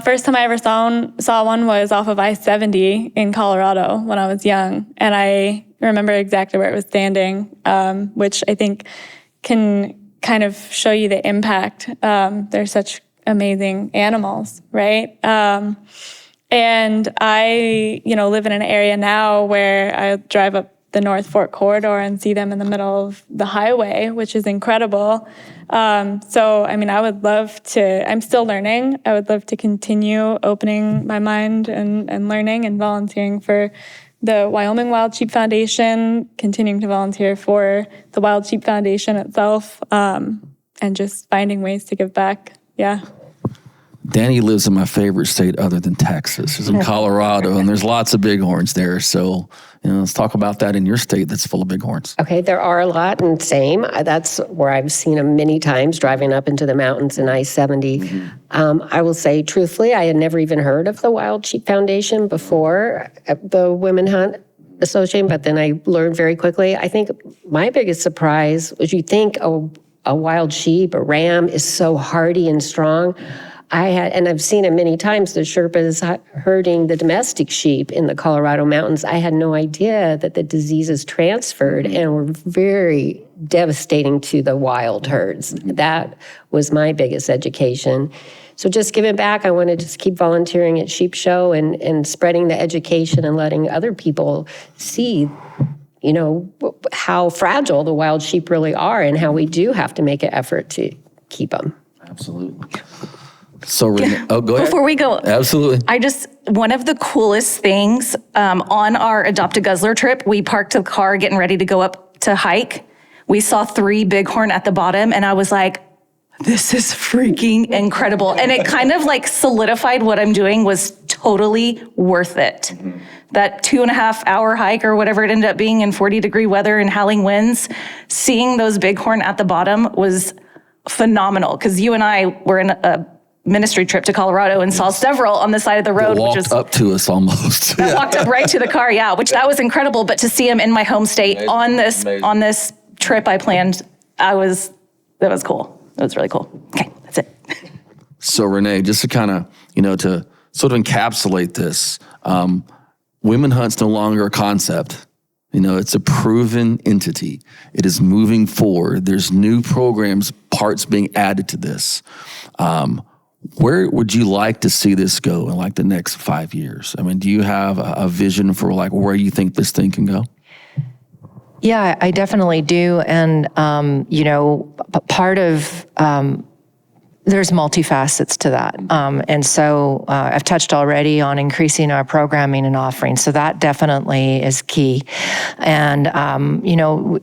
First time I ever saw one was off of I-70 in Colorado when I was young, and I remember exactly where it was standing, which I think can kind of show you the impact. They're such amazing animals, right? And I, live in an area now where I drive up the North Fork corridor and see them in the middle of the highway, which is incredible. So, I mean, I would love to, I'm still learning. I would love to continue opening my mind and learning and volunteering for the Wyoming Wild Sheep Foundation, continuing to volunteer for the Wild Sheep Foundation itself, and just finding ways to give back. Yeah. Danny lives in my favorite state other than Texas. He's in Colorado, and there's lots of bighorns there. So, let's talk about that in your state that's full of bighorns. Okay, there are a lot, and same. That's where I've seen them many times driving up into the mountains in I-70. Mm-hmm. I will say, truthfully, I had never even heard of the Wild Sheep Foundation before the Women Hunt Association, but then I learned very quickly. I think my biggest surprise was you think a wild sheep, a ram, is so hardy and strong. I've seen it many times, the Sherpas herding the domestic sheep in the Colorado mountains. I had no idea that the diseases transferred and were very devastating to the wild herds. That was my biggest education. So just giving back, I want to just keep volunteering at Sheep Show and spreading the education and letting other people see, how fragile the wild sheep really are and how we do have to make an effort to keep them. Absolutely. So, Renée, go ahead. Before we go, absolutely. One of the coolest things on our Adopt a Guzzler trip, we parked the car getting ready to go up to hike. We saw 3 bighorn at the bottom, and I was like, this is freaking incredible. And it kind of like solidified what I'm doing was totally worth it. Mm-hmm. That 2.5-hour hike or whatever it ended up being in 40-degree weather and howling winds, seeing those bighorn at the bottom was phenomenal. Because you and I were in a ministry trip to Colorado and saw several on the side of the road. Walked up to us almost. Walked up right to the car, that was incredible. But to see him in my home state on this trip I planned, that was cool. That was really cool. Okay, that's it. So Renée, just to kind of, to sort of encapsulate this, Women Hunt's no longer a concept. It's a proven entity. It is moving forward. There's new programs, parts being added to this. Where would you like to see this go in like the next 5 years? I mean, do you have a vision for like where you think this thing can go? Yeah, I definitely do. And, part of, there's multifacets to that. And so I've touched already on increasing our programming and offerings. So that definitely is key. And,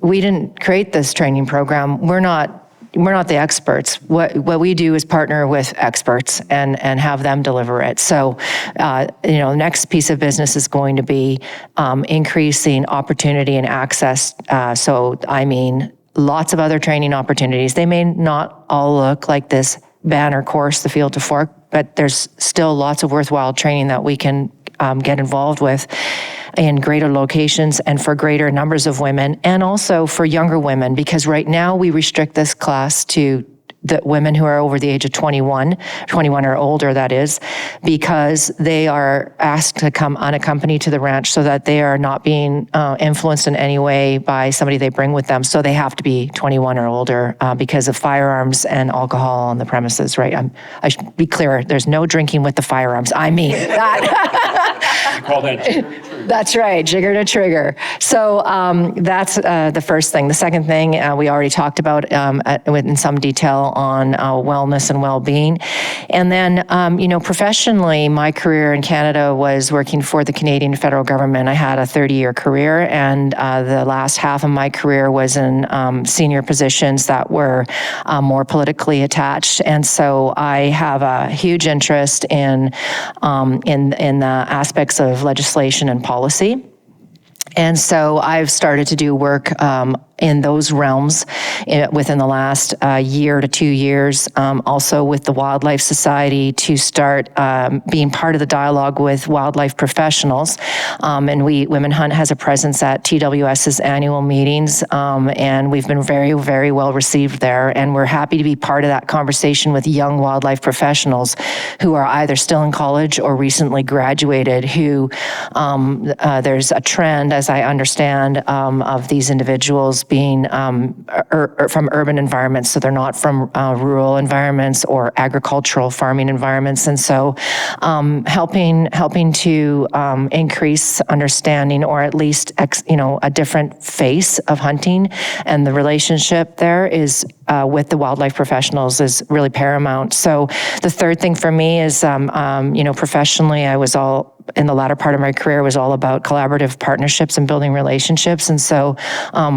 we didn't create this training program. We're not the experts. What we do is partner with experts and have them deliver it. So, the next piece of business is going to be increasing opportunity and access. Lots of other training opportunities. They may not all look like this banner course, the Field to Fork, but there's still lots of worthwhile training that we can get involved with in greater locations and for greater numbers of women, and also for younger women, because right now we restrict this class to the women who are over the age of 21 or older, that is, because they are asked to come unaccompanied to the ranch so that they are not being influenced in any way by somebody they bring with them. So they have to be 21 or older because of firearms and alcohol on the premises, right? I should be clear, there's no drinking with the firearms. I mean that. You call that That's right, jigger to trigger. So that's the first thing. The second thing we already talked about in some detail on wellness and well-being. And then, professionally, my career in Canada was working for the Canadian federal government. I had a 30-year career, and the last half of my career was in senior positions that were more politically attached. And so I have a huge interest in the aspects of legislation and policy. And so I've started to do work in those realms within the last year to 2 years, also with the Wildlife Society to start being part of the dialogue with wildlife professionals. And Women Hunt has a presence at TWS's annual meetings, and we've been very, very well received there. And we're happy to be part of that conversation with young wildlife professionals who are either still in college or recently graduated, who there's a trend, as I understand, of these individuals individuals being from urban environments, so they're not from rural environments or agricultural farming environments. And so helping to increase understanding, or at least a different face of hunting, and the relationship there is with the wildlife professionals is really paramount. So the third thing for me is, professionally, I was all in the latter part of my career was all about collaborative partnerships and building relationships. And so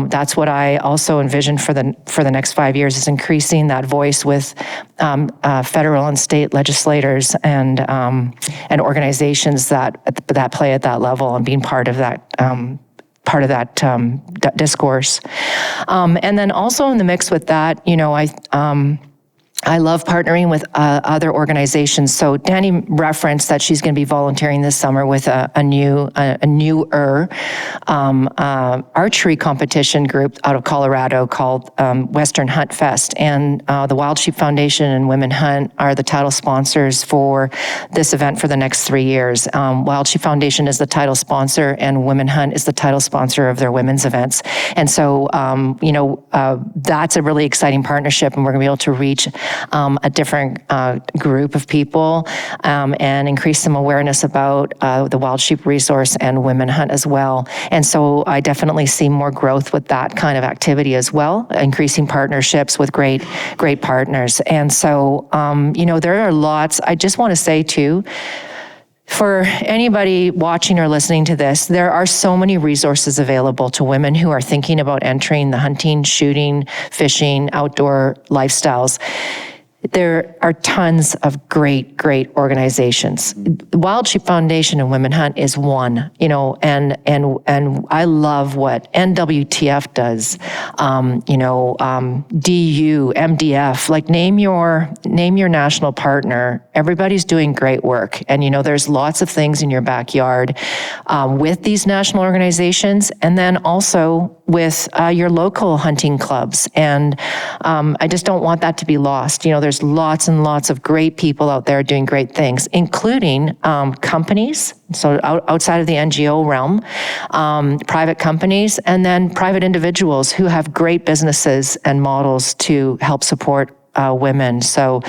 that's what I also envisioned for the next 5 years, is increasing that voice with federal and state legislators and organizations that play at that level, and being part of that discourse. And then also in the mix with that, I love partnering with other organizations. So Danny referenced that she's going to be volunteering this summer with a newer archery competition group out of Colorado called Western Hunt Fest. And the Wild Sheep Foundation and Women Hunt are the title sponsors for this event for the next 3 years. Wild Sheep Foundation is the title sponsor, and Women Hunt is the title sponsor of their women's events. And so, that's a really exciting partnership, and we're going to be able to reach a different group of people and increase some awareness about the wild sheep resource and Women Hunt as well. And so I definitely see more growth with that kind of activity as well, increasing partnerships with great partners. And so, there are lots. I just want to say too, for anybody watching or listening to this, there are so many resources available to women who are thinking about entering the hunting, shooting, fishing, outdoor lifestyles. There are tons of great organizations. The Wild Sheep Foundation and Women Hunt is one, and I love what NWTF does, DU, MDF, like name your national partner. Everybody's doing great work. And, there's lots of things in your backyard with these national organizations, and then also with your local hunting clubs. And I just don't want that to be lost. There's lots and lots of great people out there doing great things, including companies, so outside of the NGO realm, private companies, and then private individuals who have great businesses and models to help support women. So,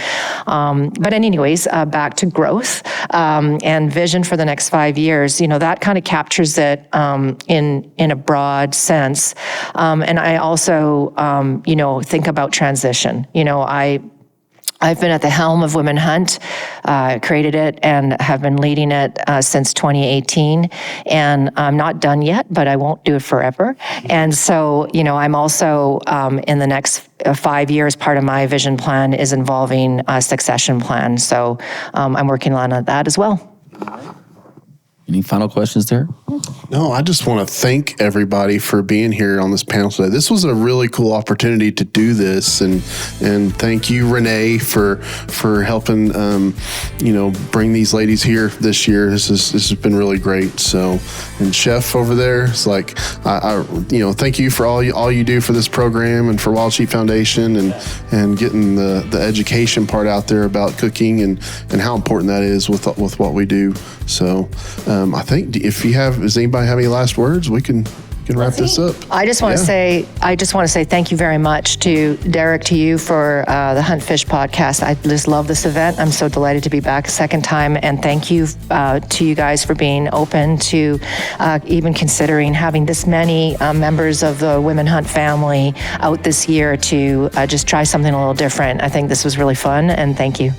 but anyways, back to growth and vision for the next 5 years. That kind of captures it in a broad sense. And I also, think about transition. I've been at the helm of Women Hunt, created it, and have been leading it since 2018. And I'm not done yet, but I won't do it forever. And so, I'm also in the next 5 years, part of my vision plan is involving a succession plan. So I'm working on that as well. Any final questions there? No, I just want to thank everybody for being here on this panel today. This was a really cool opportunity to do this, and thank you, Renee, for helping bring these ladies here this year. This has been really great. So, and Chef over there, it's like I thank you for all you do for this program and for Wild Sheep Foundation and getting the education part out there about cooking and how important that is with what we do. So. I think does anybody have any last words? We can wrap this up. I just want to say thank you very much to Derek, to you for the HuntFish podcast. I just love this event. I'm so delighted to be back a second time, and thank you to you guys for being open to even considering having this many members of the Women Hunt family out this year to just try something a little different. I think this was really fun, and thank you.